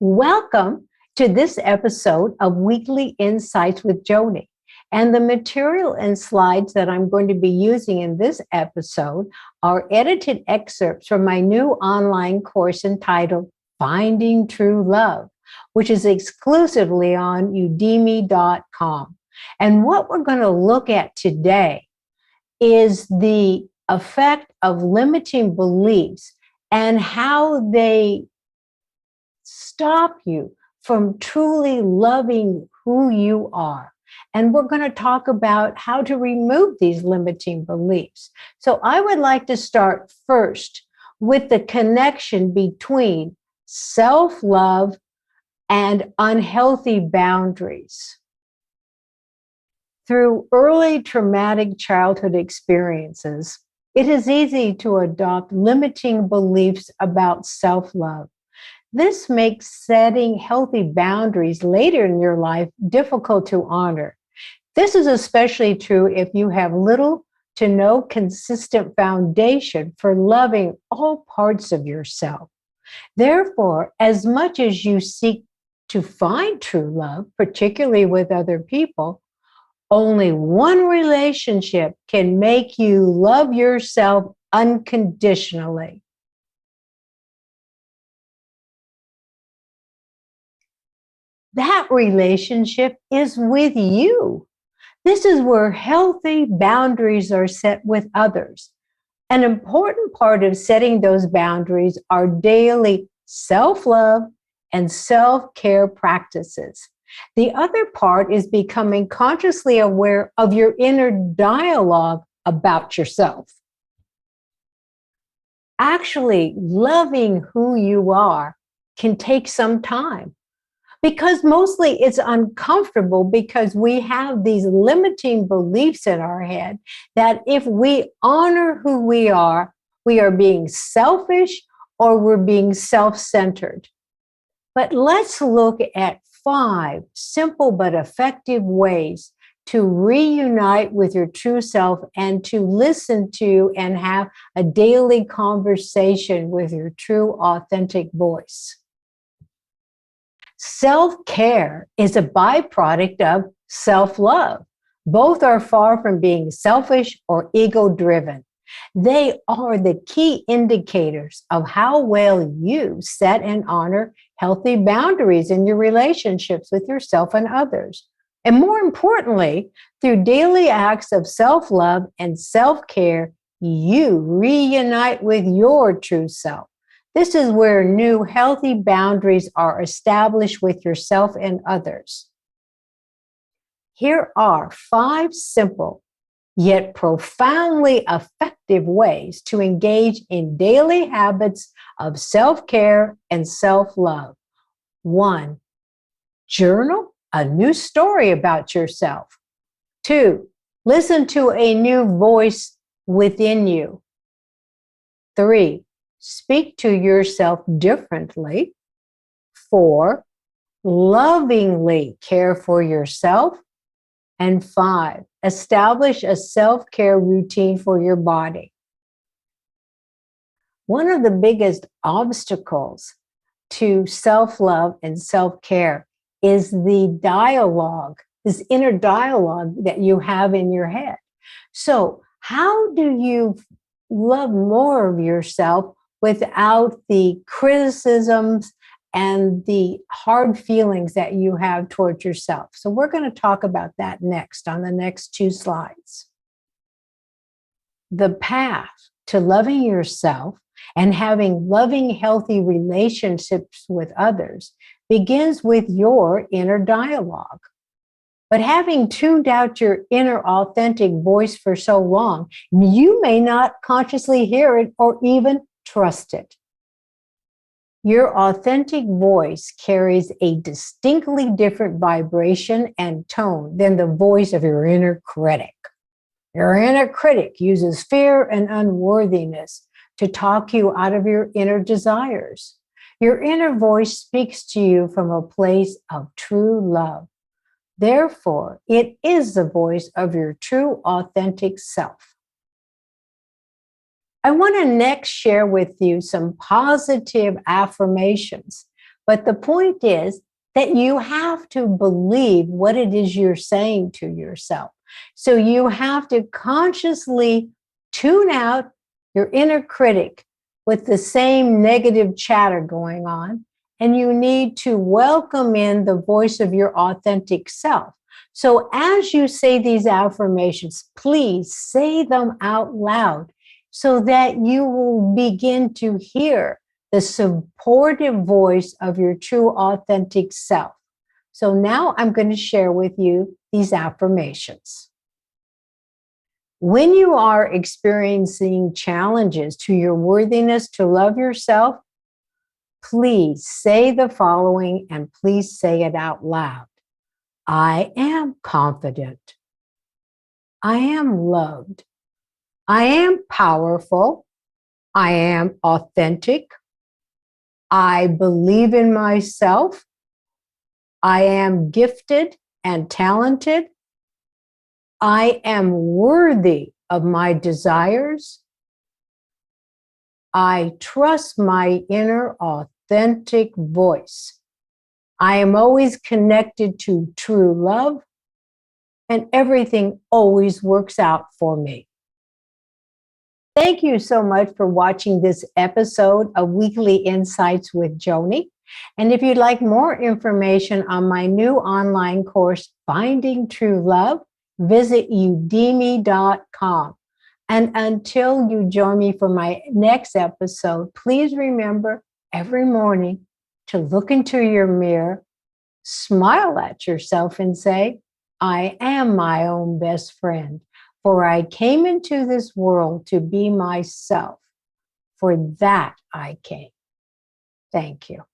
Welcome to this episode of Weekly Insights with Joanie. And the material and slides that I'm going to be using in this episode are edited excerpts from my new online course entitled Finding True Love, which is exclusively on udemy.com. And what we're going to look at today is the effect of limiting beliefs and how they stop you from truly loving who you are. And we're going to talk about how to remove these limiting beliefs. So I would like to start first with the connection between self-love and unhealthy boundaries. Through early traumatic childhood experiences, it is easy to adopt limiting beliefs about self-love. This makes setting healthy boundaries later in your life difficult to honor. This is especially true if you have little to no consistent foundation for loving all parts of yourself. Therefore, as much as you seek to find true love, particularly with other people, only one relationship can make you love yourself unconditionally. That relationship is with you. This is where healthy boundaries are set with others. An important part of setting those boundaries are daily self-love and self-care practices. The other part is becoming consciously aware of your inner dialogue about yourself. Actually, loving who you are can take some time, because mostly it's uncomfortable because we have these limiting beliefs in our head that if we honor who we are being selfish or we're being self-centered. But let's look at 5 simple but effective ways to reunite with your true self and to listen to and have a daily conversation with your true, authentic voice. Self-care is a byproduct of self-love. Both are far from being selfish or ego-driven. They are the key indicators of how well you set and honor healthy boundaries in your relationships with yourself and others. And more importantly, through daily acts of self-love and self-care, you reunite with your true self. This is where new healthy boundaries are established with yourself and others. Here are 5 simple yet profoundly effective ways to engage in daily habits of self-care and self-love. 1, journal a new story about yourself. 2, listen to a new voice within you. 3, speak to yourself differently. 4, lovingly care for yourself. And 5, establish a self-care routine for your body. One of the biggest obstacles to self-love and self-care is the dialogue, this inner dialogue that you have in your head. So how do you love more of yourself without the criticisms and the hard feelings that you have towards yourself? So we're going to talk about that next on the next 2 slides. The path to loving yourself and having loving, healthy relationships with others begins with your inner dialogue. But having tuned out your inner authentic voice for so long, you may not consciously hear it or even trust it. Your authentic voice carries a distinctly different vibration and tone than the voice of your inner critic. Your inner critic uses fear and unworthiness to talk you out of your inner desires. Your inner voice speaks to you from a place of true love. Therefore, it is the voice of your true, authentic self. I want to next share with you some positive affirmations But the point is that you have to believe what it is you're saying to yourself. So you have to consciously tune out your inner critic with the same negative chatter going on. And you need to welcome in the voice of your authentic self. So as you say these affirmations, please say them out loud so that you will begin to hear the supportive voice of your true authentic self. So now I'm going to share with you these affirmations. When you are experiencing challenges to your worthiness to love yourself, please say the following and please say it out loud. I am confident. I am loved. I am powerful. I am authentic. I believe in myself. I am gifted and talented. I am worthy of my desires. I trust my inner authentic voice. I am always connected to true love, and everything always works out for me. Thank you so much for watching this episode of Weekly Insights with Joanie. And if you'd like more information on my new online course, Finding True Love, visit udemy.com. And until you join me for my next episode, please remember every morning to look into your mirror, smile at yourself and say, I am my own best friend. For I came into this world to be myself. For that I came. Thank you.